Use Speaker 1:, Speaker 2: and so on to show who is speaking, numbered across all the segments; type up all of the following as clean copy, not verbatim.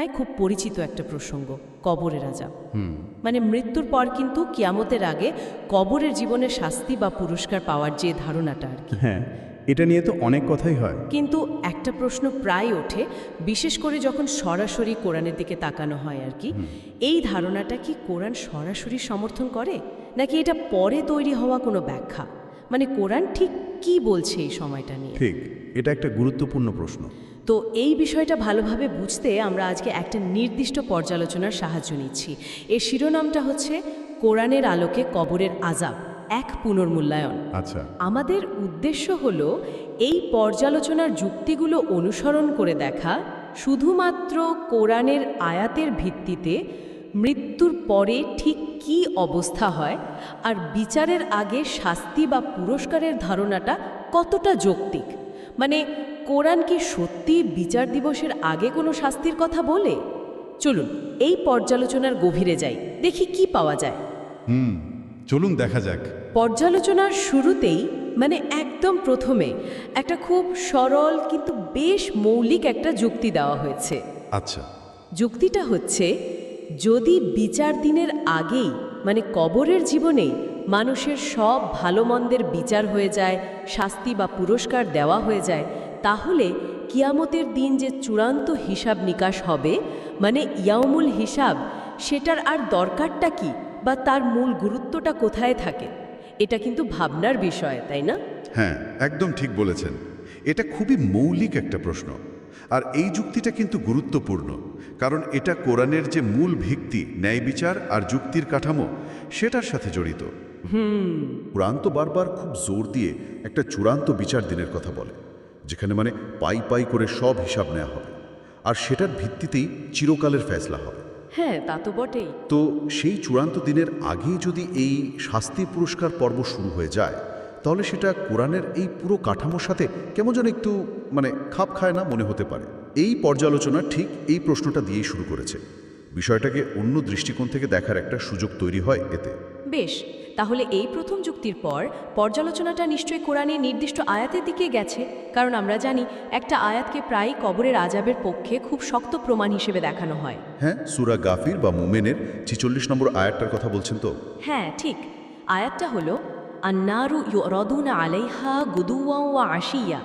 Speaker 1: প্রায় খুব পরিচিত একটা প্রসঙ্গ, কবরের আযাব। মানে মৃত্যুর পর কিন্তু কিয়ামতের আগে কবরের জীবনের শাস্তি বা পুরস্কার পাওয়ার যে ধারণাটা আর কি।
Speaker 2: হ্যাঁ, এটা নিয়ে তো অনেক কথাই হয়।
Speaker 1: কিন্তু একটা প্রশ্ন প্রায় ওঠে, বিশেষ করে যখন সরাসরি কোরআনের দিকে তাকানো হয় আর কি। এই ধারণাটা কি কোরআন সরাসরি সমর্থন করে, নাকি এটা পরে তৈরি হওয়া কোনো ব্যাখ্যা? মানে কোরআন ঠিক কি বলছে এই সময়টা নিয়ে?
Speaker 2: ঠিক, এটা একটা গুরুত্বপূর্ণ প্রশ্ন।
Speaker 1: তো এই বিষয়টা ভালোভাবে বুঝতে আমরা আজকে একটা নির্দিষ্ট পর্যালোচনার সাহায্য নিচ্ছি। এর শিরোনামটা হচ্ছে কোরআনের আলোকে কবরের আযাব, এক পুনর্মূল্যায়ন।
Speaker 2: আচ্ছা,
Speaker 1: আমাদের উদ্দেশ্য হলো এই পর্যালোচনার যুক্তিগুলো অনুসরণ করে দেখা, শুধুমাত্র কোরআনের আয়াতের ভিত্তিতে মৃত্যুর পরে ঠিক কী অবস্থা হয় আর বিচারের আগে শাস্তি বা পুরস্কারের ধারণাটা কতটা যৌক্তিক। মানে কোরআন কি সত্যি বিচার দিবসের আগে কোনো শাস্তির কথা বলে? চলুন এই পর্যালোচনার গভীরে যাই, দেখি কি পাওয়া যায়।
Speaker 2: চলুন দেখা যাক।
Speaker 1: পর্যালোচনার শুরুতেই মানে একদম প্রথমে একটা খুব সরল কিন্তু বেশ মৌলিক একটা যুক্তি দেওয়া হয়েছে।
Speaker 2: আচ্ছা,
Speaker 1: যুক্তিটা হচ্ছে, যদি বিচার দিনের আগেই মানে কবরের জীবনেই মানুষের সব ভালো মন্দের বিচার হয়ে যায়, শাস্তি বা পুরস্কার দেওয়া হয়ে যায়, তাহলে কিয়ামতের দিন যে চূড়ান্ত হিসাব নিকাশ হবে, মানে ইয়াউমুল হিসাব, সেটার আর দরকারটা কি বা তার মূল গুরুত্বটা কোথায় থাকে? এটা কিন্তু ভাবনার বিষয়, তাই না?
Speaker 3: হ্যাঁ, একদম ঠিক বলেছেন। এটা খুবই মৌলিক একটা প্রশ্ন। আর এই যুক্তিটা কিন্তু গুরুত্বপূর্ণ, কারণ এটা কোরআনের যে মূল ভিত্তি, ন্যায় বিচার আর যুক্তির কাঠামো, সেটার সাথে জড়িত। কোরআন তো বারবার খুব জোর দিয়ে একটা চূড়ান্ত বিচার দিনের কথা বলে, যেখানে মানে পাই পাই করে সব হিসাব নেওয়া হবে, আর সেটার ভিত্তিতেই চিরকালের ফয়সালা হবে।
Speaker 1: হ্যাঁ, তা তো বটেই।
Speaker 3: তো সেই চূড়ান্ত দিনের আগেই যদি এই শাস্তি পুরস্কার পর্ব শুরু হয়ে যায়, তাহলে সেটা কোরআনের এই পুরো কাঠামোর সাথে কেমন যেন একটু মানে খাপ খায় না মনে হতে পারে। এই পর্যালোচনা ঠিক এই প্রশ্নটা দিয়েই শুরু করেছে। বিষয়টাকে অন্য দৃষ্টিকোণ থেকে দেখার একটা সুযোগ তৈরি হয় এতে।
Speaker 1: বেশ, তাহলে এই প্রথম যুক্তির পর পর্যালোচনাটা নিশ্চয়ই কোরআনের নির্দিষ্ট আয়াতের দিকে গেছে, কারণ আমরা জানি একটা আয়াতকে প্রায় কবরের আযাবের পক্ষে খুব শক্ত প্রমাণ হিসেবে দেখানো হয়।
Speaker 3: হ্যাঁ, সূরা গাফির বা মুমেনের ৪৬ নম্বর আয়াতটার কথা বলছেন তো?
Speaker 1: হ্যাঁ, ঠিক। আয়াতটা হলো আন্নারু ইউরাদুনা আলাইহা গুদুওয়া ওয়া আশিয়া,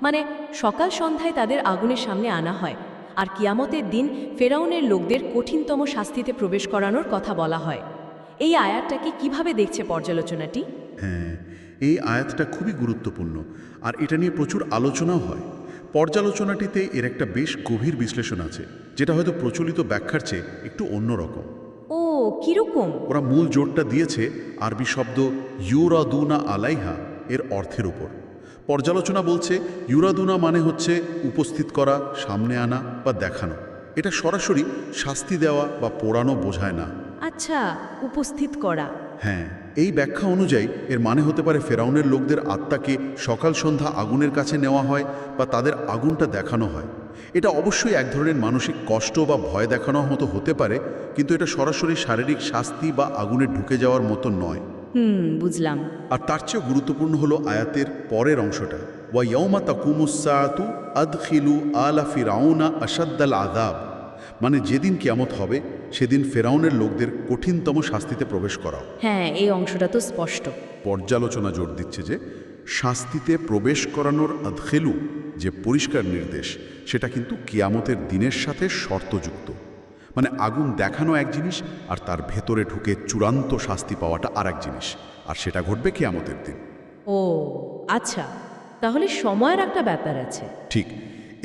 Speaker 1: মানে সকাল সন্ধ্যায় তাদের আগুনের সামনে আনা হয়, আর কিয়ামতের দিন ফেরাউনের লোকদের কঠিনতম শাস্তিতে প্রবেশ করানোর কথা বলা হয়। এই আয়াতটাকে কিভাবে দেখছে পর্যালোচনাটি?
Speaker 3: হ্যাঁ, এই আয়াতটা খুবই গুরুত্বপূর্ণ, আর এটা নিয়ে প্রচুর আলোচনাও হয়। পর্যালোচনাটিতে এর একটা বেশ গভীর বিশ্লেষণ আছে, যেটা হয়তো প্রচলিত ব্যাখ্যার চেয়ে একটু অন্যরকম।
Speaker 1: ও, কিরকম?
Speaker 3: ওরা মূল জোরটা দিয়েছে আরবি শব্দ ইউরাদুনা আলাইহা এর অর্থের উপর। পর্যালোচনা বলছে ইউরাদুনা মানে হচ্ছে উপস্থিত করা, সামনে আনা বা দেখানো। এটা সরাসরি শাস্তি দেওয়া বা পোড়ানো বোঝায় না।
Speaker 1: আচ্ছা, উপস্থিত করা।
Speaker 3: হ্যাঁ, এই ব্যাখ্যা অনুযায়ী এর মানে হতে পারে ফেরাউনের লোকদের আত্মাকে সকাল সন্ধ্যা আগুনের কাছে নেওয়া হয় বা তাদের আগুনটা দেখানো হয়। এটা অবশ্যই এক ধরনের মানসিক কষ্ট বা ভয় দেখানোর মতো হতে পারে, কিন্তু এটা সরাসরি শারীরিক শাস্তি বা আগুনে ঢুকে যাওয়ার মতো নয়।
Speaker 1: বুঝলাম।
Speaker 3: আর তার চেয়েও গুরুত্বপূর্ণ হলো আয়াতের পরের অংশটা, ওয়া ইয়াউমা তাকুমুস সাআতু আদখিলু আলা ফিরাউনা আশাদ্দাল আযাব, মানে যেদিন কিয়ামত হবে সেদিন ফেরাউনের লোকদের কঠিনতম শাস্তিতে প্রবেশ করাও।
Speaker 1: হ্যাঁ, এই অংশটা তো স্পষ্ট।
Speaker 3: পর্যালোচনা জোর দিচ্ছে যে শাস্তিতে প্রবেশ করানোর আদখিলু যে পরিষ্কার নির্দেশ, সেটা কিন্তু কিয়ামতের দিনের সাথে শর্তযুক্ত। মানে আগুন দেখানো এক জিনিস, আর তার ভেতরে ঢুকে চূড়ান্ত শাস্তি পাওয়াটা আর এক জিনিস, আর সেটা ঘটবে কিয়ামতের দিন।
Speaker 1: ও আচ্ছা, তাহলে সময়ের একটা ব্যাপার আছে।
Speaker 3: ঠিক,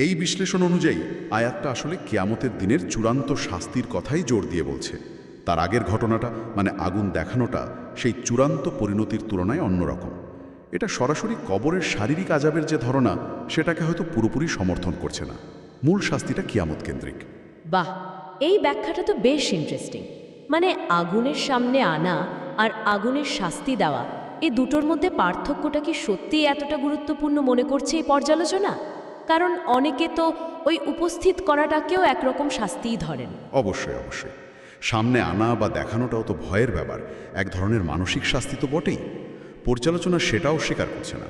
Speaker 3: এই বিশ্লেষণ অনুযায়ী আয়াতটা আসলে কিয়ামতের দিনের চূড়ান্ত শাস্তির কথাই জোর দিয়ে বলছে। তার আগের ঘটনাটা মানে আগুন দেখানোটা সেই চূড়ান্ত পরিণতির তুলনায় অন্যরকম। এটা সরাসরি কবরের শারীরিক আযাবের যে ধারণা, সেটাকে হয়তো পুরোপুরি সমর্থন করছে না। মূল শাস্তিটা কিয়ামত কেন্দ্রিক।
Speaker 1: বাহ, এই ব্যাখ্যাটা তো বেশ ইন্টারেস্টিং। মানে আগুনের সামনে আনা আর আগুনের শাস্তি দেওয়া, এই দুটোর মধ্যে পার্থক্যটা কি সত্যিই এতটা গুরুত্বপূর্ণ মনে করছে এই পর্যালোচনা? কারণ অনেকে তো ওই উপস্থিত করাটাকেও একরকম শাস্তিই ধরেন।
Speaker 3: অবশ্যই অবশ্যই, সামনে আনা বা দেখানোটাও তো ভয়ের ব্যাপার, এক ধরনের মানসিক শাস্তি তো বটেই। পর্যালোচনা সেটাও স্বীকার করছে না,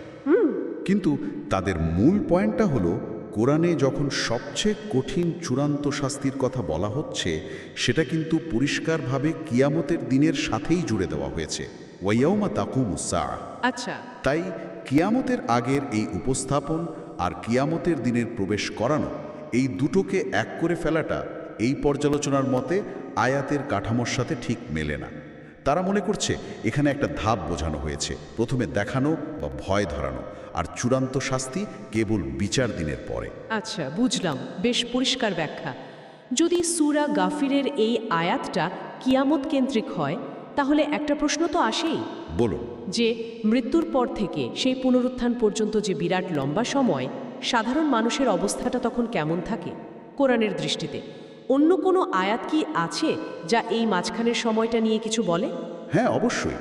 Speaker 3: কিন্তু তাদের মূল পয়েন্টটা হলো কোরআনে যখন সবচেয়ে কঠিন চূড়ান্ত শাস্তির কথা বলা হচ্ছে সেটা কিন্তু পরিষ্কারভাবে কিয়ামতের দিনের সাথেই জুড়ে দেওয়া হয়েছে, ওয়াইয়াউমা তাকুমুস সাআহ।
Speaker 1: আচ্ছা,
Speaker 3: তাই কিয়ামতের আগের এই উপস্থাপন আর কিয়ামতের দিনের প্রবেশ করানো, এই দুটোকে এক করে ফেলাটা এই পর্যালোচনার মতে আয়াতের কাঠামোর সাথে ঠিক মেলে না। তারা মনে করছে এখানে একটা ধাপ বোঝানো হয়েছে, প্রথমে দেখানো বা ভয় ধরানো, আর চূড়ান্ত শাস্তি কেবল বিচার দিনের পরে।
Speaker 1: আচ্ছা, বুঝলাম। বেশ পরিষ্কার ব্যাখ্যা। যদি সূরা গাফিরের এই আয়াতটা কিয়ামত কেন্দ্রিক হয়, তাহলে একটা প্রশ্ন তো আসেই,
Speaker 3: বলুন।
Speaker 1: যে মৃত্যুর পর থেকে সেই পুনরুত্থান পর্যন্ত যে বিরাট লম্বা সময়, সাধারণ মানুষের অবস্থাটা তখন কেমন থাকে কোরআনের দৃষ্টিতে? অন্য কোনো আয়াত কি আছে যা এই মাঝখানের সময়টা নিয়ে কিছু বলে?
Speaker 3: হ্যাঁ, অবশ্যই।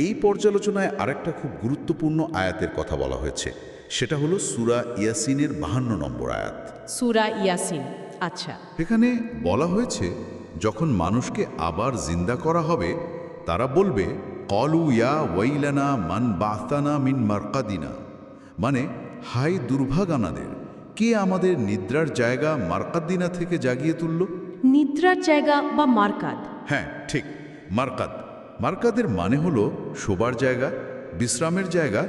Speaker 3: এই পর্যালোচনায় আরেকটা খুব গুরুত্বপূর্ণ আয়াতের কথা বলা হয়েছে, সেটা হলো সূরা ইয়াসিনের 52 নম্বর আয়াত।
Speaker 1: সূরা ইয়াসিন। আচ্ছা,
Speaker 3: এখানে বলা হয়েছে যখন মানুষকে আবার জিন্দা করা হবে তারা বলবে, কলু ইয়া ওয়াইলানা মান বাতানা মিন মারকাদিনা, মানে হাই দুর্ভাগ আমাদের, কে আমাদের নিদ্রার জায়গা মারকাদিনা থেকে জাগিয়ে তুলল।
Speaker 1: নিদ্রার জায়গা বা মারকাদ?
Speaker 3: হ্যাঁ, ঠিক, মারকাদ। মারকাদের মানে হলো শোবার জায়গা, বিশ্রামের জায়গা,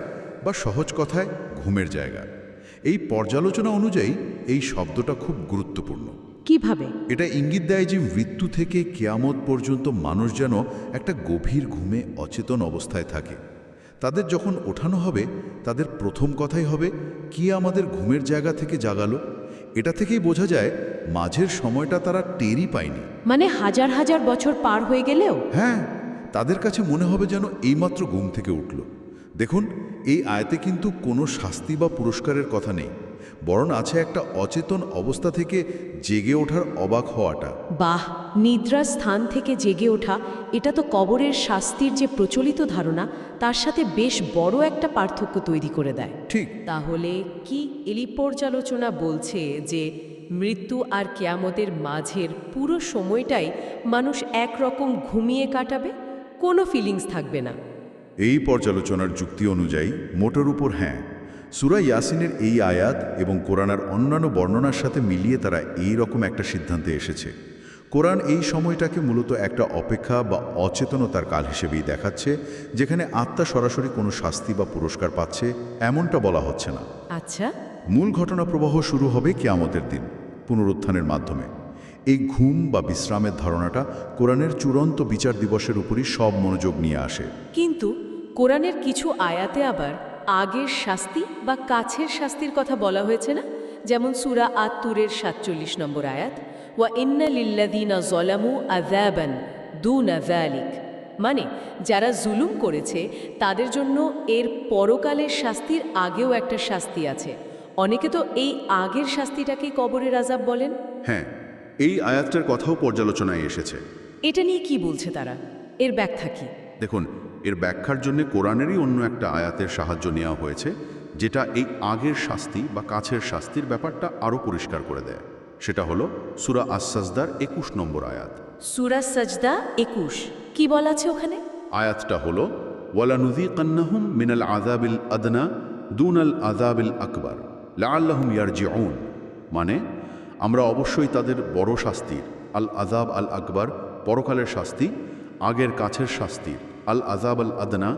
Speaker 3: বা সহজ কথায় ঘুমের জায়গা। এই পর্যালোচনা অনুযায়ী এই শব্দটা খুব গুরুত্বপূর্ণ।
Speaker 1: কিভাবে?
Speaker 3: এটা ইঙ্গিত দেয় যে মৃত্যু থেকে কিয়ামত পর্যন্ত মানুষ যেন একটা গভীর ঘুমে অচেতন অবস্থায় থাকে। তাদের যখন ওঠানো হবে তাদের প্রথম কথাই হবে, কি আমাদের ঘুমের জায়গা থেকে জাগালো। এটা থেকেই বোঝা যায় মাঝের সময়টা তারা টেরই পায়নি।
Speaker 1: মানে হাজার হাজার বছর পার হয়ে গেলেও?
Speaker 3: হ্যাঁ, তাদের কাছে মনে হবে যেন এইমাত্র ঘুম থেকে উঠল। দেখুন, এই আয়াতে কিন্তু কোনো শাস্তি বা পুরস্কারের কথা নেই, বরং আছে একটা অচেতন অবস্থা থেকে জেগে ওঠার অবাক হওয়াটা।
Speaker 1: বাহ, নিদ্রার স্থান থেকে জেগে ওঠা, এটা তো কবরের শাস্তির যে প্রচলিত ধারণা তার সাথে বেশ বড় একটা পার্থক্য তৈরি করে দেয়।
Speaker 3: ঠিক।
Speaker 1: তাহলে কি এই পর্যালোচনা বলছে যে মৃত্যু আর কিয়ামতের মাঝের পুরো সময়টাই মানুষ একরকম ঘুমিয়ে কাটাবে, কোনো ফিলিংস থাকবে না?
Speaker 3: এই পর্যালোচনার যুক্তি অনুযায়ী মোটের উপর হ্যাঁ। সূরা ইয়াসিনের এই আয়াত এবং কোরআনের অন্যান্য বর্ণনার সাথে মিলিয়ে তারা এই রকম একটা সিদ্ধান্তে এসেছে। কোরআন এই সময়টাকে মূলত একটা অপেক্ষা বা অচেতনতার কাল হিসেবেই দেখাচ্ছে, যেখানে আত্মা সরাসরি কোনো শাস্তি বা পুরস্কার পাচ্ছে এমনটা বলা হচ্ছে না।
Speaker 1: আচ্ছা,
Speaker 3: মূল ঘটনা প্রবাহ শুরু হবে কিয়ামতের দিন পুনরুত্থানের মাধ্যমে। এই ঘুম বা বিশ্রামের ধারণাটা কোরআনের চূড়ান্ত বিচার দিবসের উপরই সব মনোযোগ নিয়ে আসে।
Speaker 1: কিন্তু কোরআনের কিছু আয়াতে আবার আগের শাস্তি বা কাছের শাস্তির কথা বলা হয়েছে না? যেমন সূরা আত-তুরের 47 নম্বর আয়াত, ওয়া ইন্না লিল্লাযীনা যালামু আযাবান দুনা যালিক, মানে যারা জুলুম করেছে তাদের জন্য এর পরকালের শাস্তির আগেও একটা শাস্তি আছে। অনেকে তো এই আগের শাস্তিটাকেই কবরের আযাব বলেন।
Speaker 3: হ্যাঁ, এই আয়াতটার কথাও পর্যালোচনায় এসেছে।
Speaker 1: এটা নিয়ে কি বলছে তারা? এর ব্যাখ্যা কি?
Speaker 3: দেখুন, এর ব্যাখ্যার জন্য কোরআনেরই অন্য একটা আয়াতের সাহায্য নেওয়া হয়েছে, যেটা এই আগের শাস্তি বা কাছের শাস্তির ব্যাপারটা আরও পরিষ্কার করে দেয়। সেটা হলো সূরা আস-সাজদার 21 নম্বর আয়াত।
Speaker 1: সূরা সাজদা 21, কি বলা আছে ওখানে?
Speaker 3: আয়াতটা হলো, ওয়ালানুযীকান্নাহুম মিনাল আযাবিল আদনা দুনাল আযাবিল আকবার লাআল্লাহুম ইয়ারজিউন, মানে আমরা অবশ্যই তাদের বড় শাস্তির আল আযাব আল আকবার পরকালের শাস্তি, আগের কাছের শাস্তির আল আযাব আল আদনা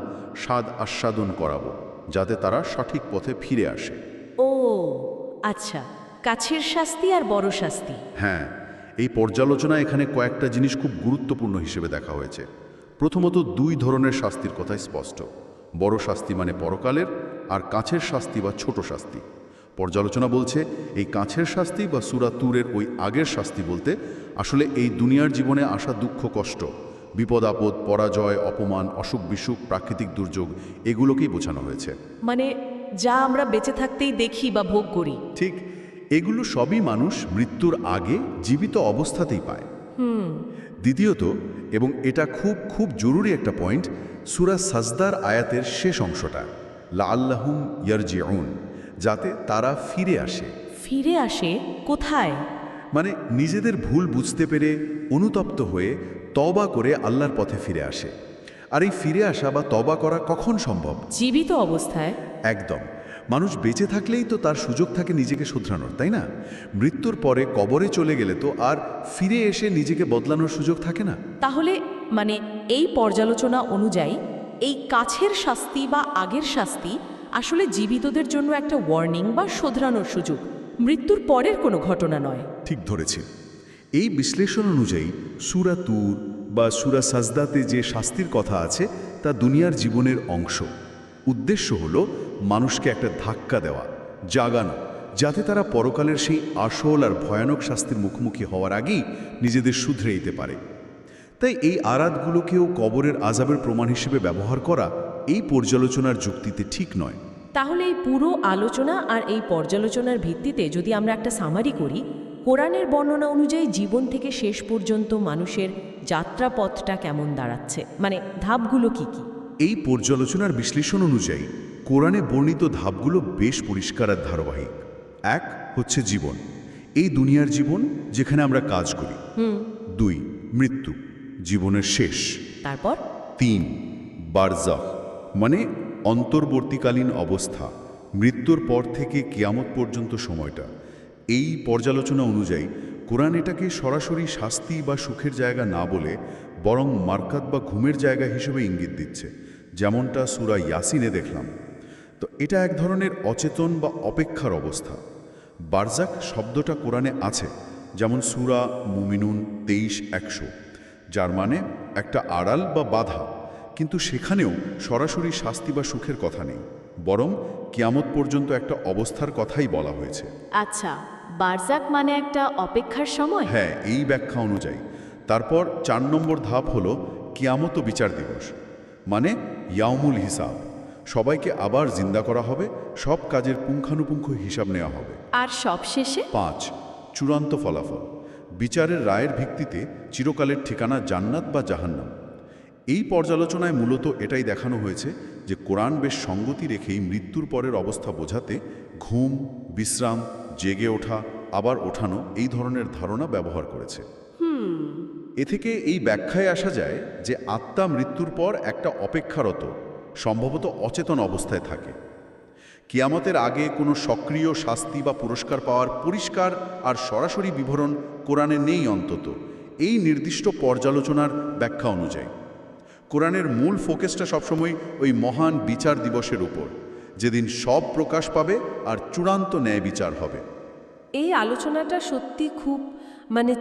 Speaker 3: স্বাদ আস্বাদন করাবো, যাতে তারা সঠিক পথে ফিরে আসে।
Speaker 1: ও আচ্ছা, কাছের শাস্তি আর বড় শাস্তি।
Speaker 3: হ্যাঁ, এই পর্যালোচনা এখানে কয়েকটা জিনিস খুব গুরুত্বপূর্ণ হিসেবে দেখা হয়েছে। প্রথমত, দুই ধরনের শাস্তির কথাই স্পষ্ট। বড় শাস্তি মানে পরকালের, আর কাছের শাস্তি বা ছোট শাস্তি। পর্যালোচনা বলছে এই কাছের শাস্তি বা সূরা তুরের ওই আগের শাস্তি বলতে আসলে এই দুনিয়ার জীবনে আসা দুঃখ কষ্ট, বিপদ আপদ, পরাজয়, অপমান, অসুখ বিসুখ, প্রাকৃতিক দুর্যোগ, এগুলোকেই বোঝানো হয়েছে।
Speaker 1: মানে যা আমরা বেঁচে থাকতেই দেখি বা ভোগ করি।
Speaker 3: ঠিক, এগুলো সবই মানুষ মৃত্যুর আগে জীবিত অবস্থাতেই পায়। দ্বিতীয়ত, এবং এটা খুব খুব জরুরি একটা পয়েন্ট, সূরা সাজদার আয়াতের শেষ অংশটা, লাআল্লাহুম ইয়ারজিউন, যাতে তারা ফিরে আসে।
Speaker 1: ফিরে আসে কোথায়?
Speaker 3: মানে নিজেদের ভুল বুঝতে পেরে অনুতপ্ত হয়ে তওবা করে আল্লাহর পথে ফিরে আসে। আর এই ফিরে আসা বা তওবা করা কখন সম্ভব?
Speaker 1: জীবিত অবস্থায়।
Speaker 3: একদম, মানুষ বেঁচে থাকলেই তো তার সুযোগ থাকে নিজেকে শুধরানোর, তাই না? মৃত্যুর পরে কবরে চলে গেলে তো আর ফিরে এসে নিজেকে বদলানোর সুযোগ থাকে না।
Speaker 1: তাহলে মানে এই পর্যালোচনা অনুযায়ী এই কাছের শাস্তি বা আগের শাস্তি আসলে জীবিতদের জন্য একটা ওয়ার্নিং বা শোধরানোর সুযোগ, মৃত্যুর পরের কোনো ঘটনা নয়।
Speaker 3: ঠিক ধরেছি। এই বিশ্লেষণ অনুযায়ী সূরা তুর বা সূরা সাজদাতে যে শাস্তির কথা আছে তা দুনিয়ার জীবনের অংশ। উদ্দেশ্য হলো মানুষকে একটা ধাক্কা দেওয়া, জাগানো, যাতে তারা পরকালের সেই আসল আর ভয়ানক শাস্তির মুখোমুখি হওয়ার আগেই নিজেদের শুধরে নিতে পারে। তাই এই আরাতগুলোকেও কবরের আযাবের প্রমাণ হিসেবে ব্যবহার করা এই পর্যালোচনার যুক্তিতে ঠিক নয়।
Speaker 1: তাহলে এই পুরো আলোচনা আর এই পর্যালোচনার ভিত্তিতে যদি আমরা একটা সামারি করি, কোরআনের বর্ণনা অনুযায়ী জীবন থেকে শেষ পর্যন্ত মানুষের যাত্রাপথটা কেমন দাঁড়াচ্ছে, মানে ধাপগুলো কি কি?
Speaker 3: এই পর্যালোচনার বিশ্লেষণ অনুযায়ী কোরআনে বর্ণিত ধাপগুলো বেশ পরিষ্কার আর ধারাবাহিক। এক হচ্ছে জীবন, এই দুনিয়ার জীবন যেখানে আমরা কাজ করি। 2 মৃত্যু, জীবনের শেষ।
Speaker 1: তারপর
Speaker 3: 3 বারজাখ, মানে অন্তর্বর্তীকালীন অবস্থা, মৃত্যুর পর থেকে কিয়ামত পর্যন্ত সময়টা। এই পর্যালোচনা অনুযায়ী কোরআন এটাকে সরাসরি শাস্তি বা সুখের জায়গা না বলে বরং মারকাত বা ঘুমের জায়গা হিসেবে ইঙ্গিত দিচ্ছে, যেমনটা সূরা ইয়াসিনে দেখলাম। তো এটা এক ধরনের অচেতন বা অপেক্ষার অবস্থা। বারজাক শব্দটা কোরআনে আছে, যেমন সূরা মুমিনুন 23:100, যার মানে একটা আড়াল বা বাধা, কিন্তু সেখানেও সরাসরি শাস্তি বা সুখের কথা নেই, বরং কিয়ামত পর্যন্ত একটা অবস্থার কথাই বলা হয়েছে।
Speaker 1: আচ্ছা, বারজাক মানে একটা অপেক্ষার সময়।
Speaker 3: হ্যাঁ, এই ব্যাখ্যা অনুযায়ী। তারপর 4 নম্বর ধাপ হলো কিয়ামত ও বিচার দিবস, মানে ইয়াউমুল হিসাব। সবাইকে আবার জিন্দা করা হবে, সব কাজের পুঙ্খানুপুঙ্খ হিসাব নেওয়া হবে।
Speaker 1: আর সবশেষে
Speaker 3: 5 চূড়ান্ত ফলাফল, বিচারের রায়ের ভিত্তিতে চিরকালের ঠিকানা জান্নাত বা জাহান্নাম। এই পর্যালোচনায় মূলত এটাই দেখানো হয়েছে যে কোরআন বেশ সঙ্গতি রেখেই মৃত্যুর পরের অবস্থা বোঝাতে ঘুম, বিশ্রাম, জেগে ওঠা, আবার ওঠানো এই ধরনের ধারণা ব্যবহার করেছে। এ থেকে এই ব্যাখ্যায় আসা যায় যে আত্মা মৃত্যুর পর একটা অপেক্ষারত, সম্ভবত অচেতন অবস্থায় থাকে। কিয়ামতের আগে কোনো সক্রিয় শাস্তি বা পুরস্কার পাওয়ার পরিষ্কার আর সরাসরি বিবরণ কোরআনে নেই, অন্তত এই নির্দিষ্ট পর্যালোচনার ব্যাখ্যা অনুযায়ী। কোরআনের মূল ফোকাসটা সবসময় ওই মহান বিচার দিবসের উপর, যেদিন সব প্রকাশ পাবে আর চূড়ান্ত ন্যায় বিচার হবে।
Speaker 1: এই আলোচনাটা সত্যি খুব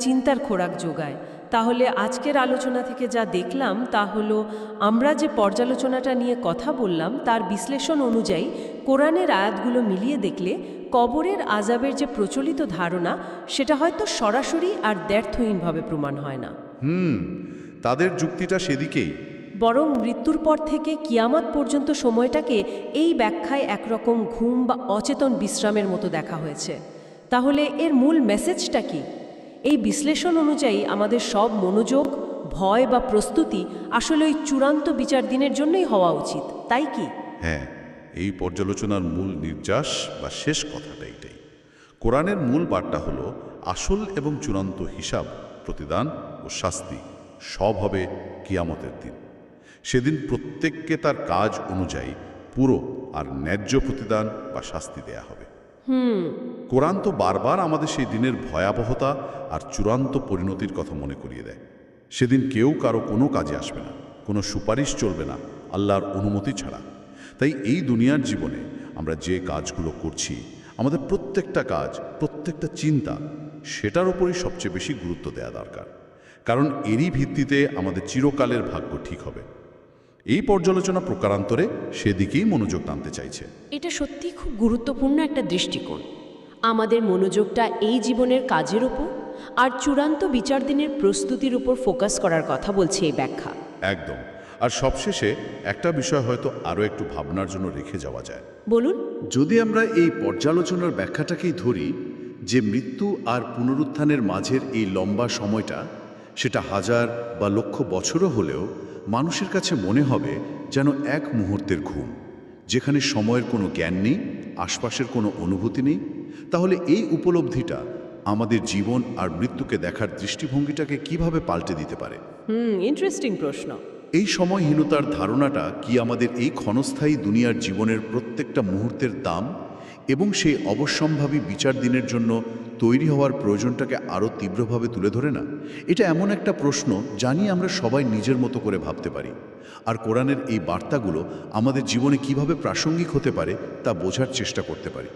Speaker 1: চিন্তার খোরাক যোগায়। তাহলে আজকের আলোচনা থেকে যা দেখলাম তা হলো, আমরা যে পর্যালোচনাটা নিয়ে কথা বললাম তার বিশ্লেষণ অনুযায়ী কোরআনের আয়াতগুলো মিলিয়ে দেখলে কবরের আযাবের যে প্রচলিত ধারণা সেটা হয়তো সরাসরি আর দ্ব্যর্থহীনভাবে প্রমাণ হয় না।
Speaker 3: তাদের যুক্তিটা সেদিকেই,
Speaker 1: বরং মৃত্যুর পর থেকে কিয়ামত পর্যন্ত সময়টাকে এই ব্যাখ্যায় একরকম ঘুম বা অচেতন বিশ্রামের মতো দেখা হয়েছে। তাহলে এর মূল মেসেজটা কি? এই বিশ্লেষণ অনুযায়ী আমাদের সব মনোযোগ, ভয় বা প্রস্তুতি আসলে ওই চূড়ান্ত বিচার দিনের জন্যই হওয়া উচিত, তাই কি?
Speaker 3: হ্যাঁ, এই পর্যালোচনার মূল নির্যাস বা শেষ কথাটা এটাই। কোরআনের মূল বার্তা হলো আসল এবং চূড়ান্ত হিসাব, প্রতিদান ও শাস্তি সব হবে কিয়ামতের দিন। সেদিন প্রত্যেককে তার কাজ অনুযায়ী পুরো আর ন্যায্য প্রতিদান বা শাস্তি দেয়া হবে। কোরআন তো বারবার আমাদের সেই দিনের ভয়াবহতা আর চূড়ান্ত পরিণতির কথা মনে করিয়ে দেয়। সেদিন কেউ কারো কোনো কাজে আসবে না, কোনো সুপারিশ চলবে না আল্লাহর অনুমতি ছাড়া। তাই এই দুনিয়ার জীবনে আমরা যে কাজগুলো করছি, আমাদের প্রত্যেকটা কাজ, প্রত্যেকটা চিন্তা, সেটার উপরই সবচেয়ে বেশি গুরুত্ব দেওয়া দরকার, কারণ এরই ভিত্তিতে আমাদের চিরকালের ভাগ্য ঠিক হবে। এই পর্যালোচনা প্রকারান্তরে সেদিকেই মনোযোগ টানতে চাইছে।
Speaker 1: এটা সত্যি খুব গুরুত্বপূর্ণ একটা দৃষ্টিকোণ। আমাদের মনোযোগটা এই জীবনের কাজের ওপর আর চূড়ান্ত বিচার দিনের প্রস্তুতির উপর ফোকাস করার কথা বলছে এই ব্যাখ্যা।
Speaker 3: একদম। আর সবশেষে একটা বিষয় হয়তো আরও একটু ভাবনার জন্য রেখে যাওয়া যায়।
Speaker 1: বলুন।
Speaker 3: যদি আমরা এই পর্যালোচনার ব্যাখ্যাটাকেই ধরি যে মৃত্যু আর পুনরুত্থানের মাঝের এই লম্বা সময়টা, সেটা হাজার বা লক্ষ বছরও হলেও মানুষের কাছে মনে হবে যেন এক মুহূর্তের ঘুম, যেখানে সময়ের কোনো জ্ঞান নেই, আশপাশের কোনো অনুভূতি নেই, তাহলে এই উপলব্ধিটা আমাদের জীবন আর মৃত্যুকে দেখার দৃষ্টিভঙ্গিটাকে কিভাবে পাল্টে দিতে পারে?
Speaker 1: ইন্টারেস্টিং প্রশ্ন।
Speaker 3: এই সময়হীনতার ধারণাটা কি আমাদের এই ক্ষণস্থায়ী দুনিয়ার জীবনের প্রত্যেকটা মুহূর্তের দাম এবং সেই অবশ্যম্ভাবী বিচার দিনের জন্য তৈরি হওয়ার প্রয়োজনটাকে আরও তীব্রভাবে তুলে ধরে না? এটা এমন একটা প্রশ্ন জানি আমরা সবাই নিজের মতো করে ভাবতে পারি, আর কোরআনের এই বার্তাগুলো আমাদের জীবনে কিভাবে প্রাসঙ্গিক হতে পারে তা বোঝার চেষ্টা করতে পারি।